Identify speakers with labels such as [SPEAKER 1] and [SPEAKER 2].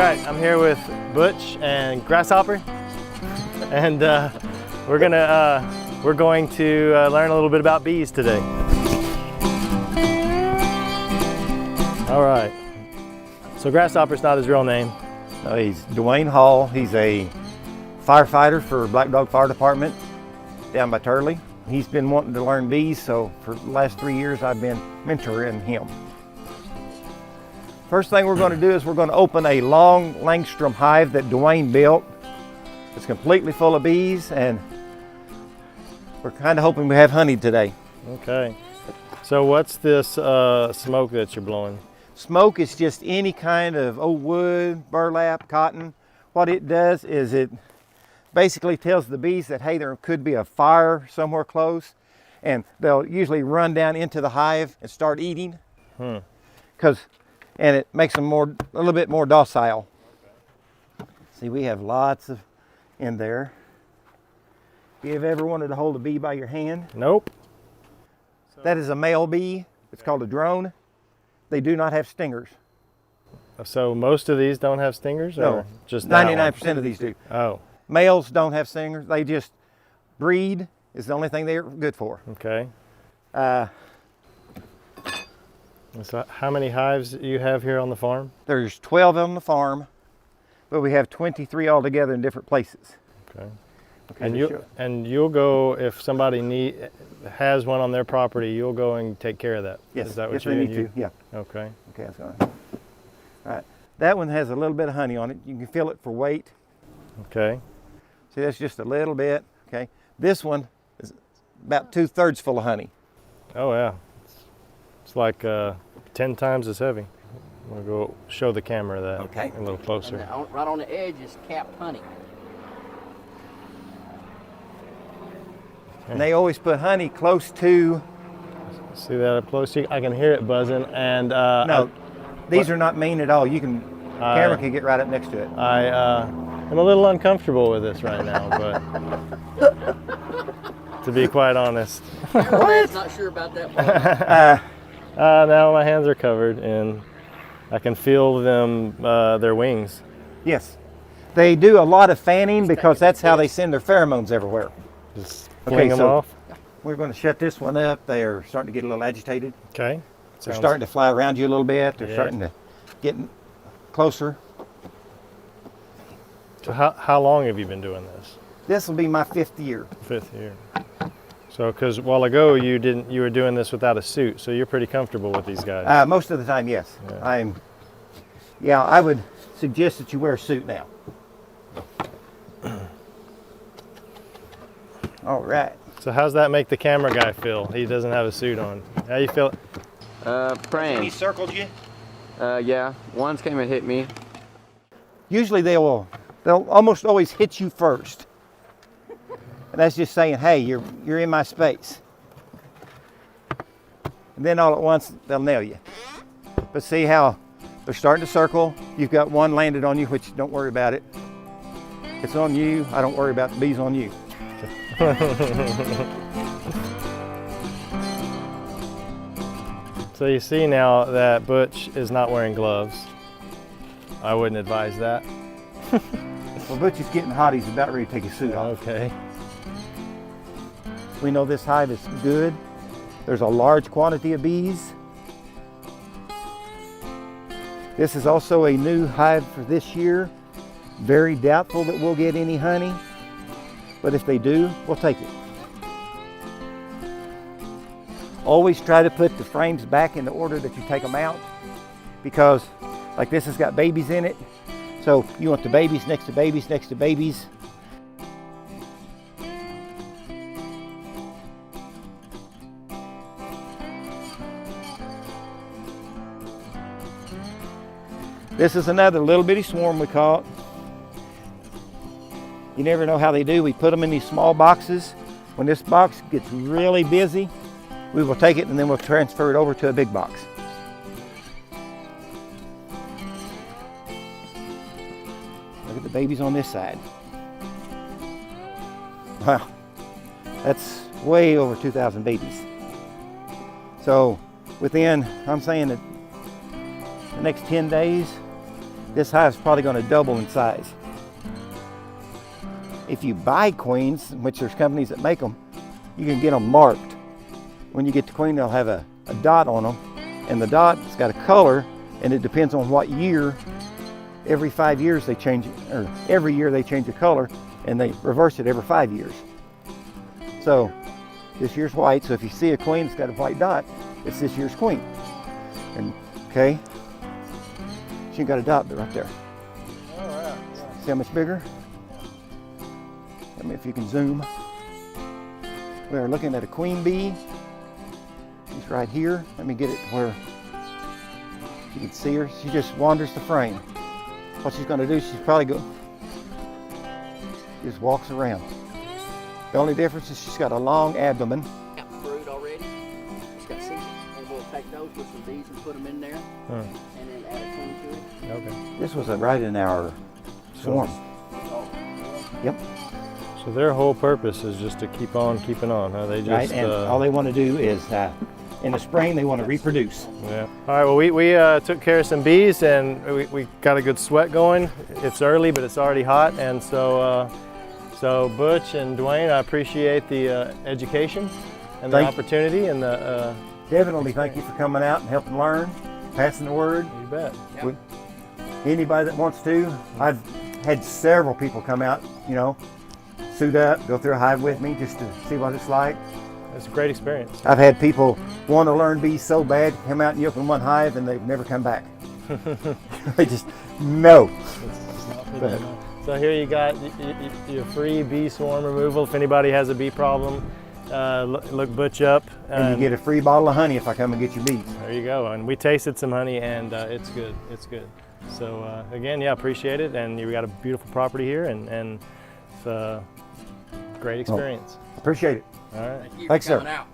[SPEAKER 1] right, I'm here with Butch and Grasshopper, and we're going to learn a little bit about bees today. All right. So Grasshopper's not his real name.
[SPEAKER 2] No, he's Dwayne Hall. He's a firefighter for Black Dog Fire Department down by Turley. He's been wanting to learn bees, so for the last 3 years I've been mentoring him. First thing we're going to do is we're going to open a long Langstrom hive that Dwayne built. It's completely full of bees, and we're kind of hoping we have honey today.
[SPEAKER 1] Okay. So what's this smoke that you're blowing?
[SPEAKER 2] Smoke is just any kind of old wood, burlap, cotton. What it does is it basically tells the bees that, hey, there could be a fire somewhere close, and they'll usually run down into the hive and start eating. And it makes them a little bit more docile. Okay. See, we have lots of in there. If you've ever wanted to hold a bee by your hand?
[SPEAKER 1] Nope.
[SPEAKER 2] That is a male bee. It's called a drone. They do not have stingers.
[SPEAKER 1] So most of these don't have stingers?
[SPEAKER 2] No,
[SPEAKER 1] or just
[SPEAKER 2] 99% of these do.
[SPEAKER 1] Oh.
[SPEAKER 2] Males don't have stingers. They just breed is the only thing they're good for.
[SPEAKER 1] Okay. So how many hives do you have here on the farm?
[SPEAKER 2] There's 12 on the farm, but we have 23 altogether in different places.
[SPEAKER 1] Okay.
[SPEAKER 2] Okay,
[SPEAKER 1] and you'll go, if somebody has one on their property, you'll go and take care of that.
[SPEAKER 2] Yes.
[SPEAKER 1] Is that what
[SPEAKER 2] yes,
[SPEAKER 1] you
[SPEAKER 2] they need to. Yeah.
[SPEAKER 1] Okay.
[SPEAKER 2] Okay, that's going. All right. That one has a little bit of honey on it. You can feel it for weight.
[SPEAKER 1] Okay.
[SPEAKER 2] See, that's just a little bit. Okay. This one is about 2/3 full of honey.
[SPEAKER 1] Oh yeah. It's like 10 times as heavy. I'm gonna go show the camera that a little closer.
[SPEAKER 3] And right on the edge is capped honey.
[SPEAKER 2] And they always put honey close to.
[SPEAKER 1] See that up close? I can hear it buzzing. And
[SPEAKER 2] no, these are not mean at all. You can camera can get right up next to it.
[SPEAKER 1] I'm a little uncomfortable with this right now, but to be quite honest.
[SPEAKER 3] What? Not sure about that part.
[SPEAKER 1] Now my hands are covered and I can feel them, their wings.
[SPEAKER 2] Yes. They do a lot of fanning because that's how they send their pheromones everywhere.
[SPEAKER 1] Just fling them
[SPEAKER 2] so
[SPEAKER 1] off.
[SPEAKER 2] We're going to shut this one up. They are starting to get a little agitated.
[SPEAKER 1] Okay.
[SPEAKER 2] They're starting to fly around you a little bit. They're starting to get closer.
[SPEAKER 1] So how long have you been doing this?
[SPEAKER 2] This will be my 5th year.
[SPEAKER 1] 5th year. So, because a while ago you were doing this without a suit, so you're pretty comfortable with these guys.
[SPEAKER 2] Most of the time, yes.
[SPEAKER 1] Yeah.
[SPEAKER 2] I would suggest that you wear a suit now. All right.
[SPEAKER 1] So how's that make the camera guy feel? He doesn't have a suit on. How you feel?
[SPEAKER 3] Praying.
[SPEAKER 2] He circled you?
[SPEAKER 3] Yeah. One's came and hit me.
[SPEAKER 2] Usually they'll almost always hit you first. And that's just saying, hey, you're in my space. And then all at once they'll nail you. But see how they're starting to circle. You've got one landed on you, which don't worry about it. It's on you. I don't worry about the bees on you.
[SPEAKER 1] So you see now that Butch is not wearing gloves. I wouldn't advise that.
[SPEAKER 2] Well, Butch is getting hot. He's about ready to take his suit off.
[SPEAKER 1] Okay.
[SPEAKER 2] We know this hive is good. There's a large quantity of bees. This is also a new hive for this year. Very doubtful that we'll get any honey, but if they do, we'll take it. Always try to put the frames back in the order that you take them out, because like this has got babies in it. So you want the babies next to babies next to babies. This is another little bitty swarm we caught. You never know how they do. We put them in these small boxes. When this box gets really busy, we will take it and then we'll transfer it over to a big box. Look at the babies on this side. Wow, that's way over 2,000 babies. So within, I'm saying that the next 10 days, this hive is probably going to double in size. If you buy queens, which there's companies that make them, you can get them marked. When you get the queen, they'll have a dot on them, and the dot's got a color, and it depends on what year. Every 5 years they change, or every year they change the color, and they reverse it every 5 years. So this year's white, so if you see a queen that's got a white dot, it's this year's queen. And okay, she got a dot right there.
[SPEAKER 1] All right.
[SPEAKER 2] See how much bigger? I mean, if you can zoom. We are looking at a queen bee. She's right here. Let me get it where you can see her. She just wanders the frame. What she's going to do, she's probably she just walks around. The only difference is she's got a long abdomen.
[SPEAKER 3] Got brood already. She's got seeds, and we'll take those with some bees and put them in there, and then add a queen to it.
[SPEAKER 1] Okay.
[SPEAKER 2] This was right in our swarm. Yep.
[SPEAKER 1] So their whole purpose is just to keep on keeping on, huh? They just
[SPEAKER 2] Right, and all they want to do is, in the spring, they want to reproduce.
[SPEAKER 1] yeah. All right. Well, we took care of some bees, and we got a good sweat going. It's early, but it's already hot, and so so Butch and Dwayne, I appreciate the education and the opportunity and the.
[SPEAKER 2] Definitely, thank you for coming out and helping learn, passing the word.
[SPEAKER 1] You bet.
[SPEAKER 3] Yep.
[SPEAKER 2] Anybody that wants to, I've had several people come out, you know, suit up, go through a hive with me just to see what it's like.
[SPEAKER 1] It's a great experience.
[SPEAKER 2] I've had people want to learn bees so bad, come out and you open one hive and they've never come back. They just, no.
[SPEAKER 1] So here you got your free bee swarm removal. If anybody has a bee problem, look Butch up.
[SPEAKER 2] And you get a free bottle of honey if I come and get your bees.
[SPEAKER 1] There you go. And we tasted some honey, and it's good. It's good. So again, yeah, appreciate it. And we got a beautiful property here, and it's a great experience.
[SPEAKER 2] Appreciate it.
[SPEAKER 1] All right.
[SPEAKER 3] Thank you
[SPEAKER 2] Thanks,
[SPEAKER 3] for
[SPEAKER 2] sir.
[SPEAKER 3] coming out.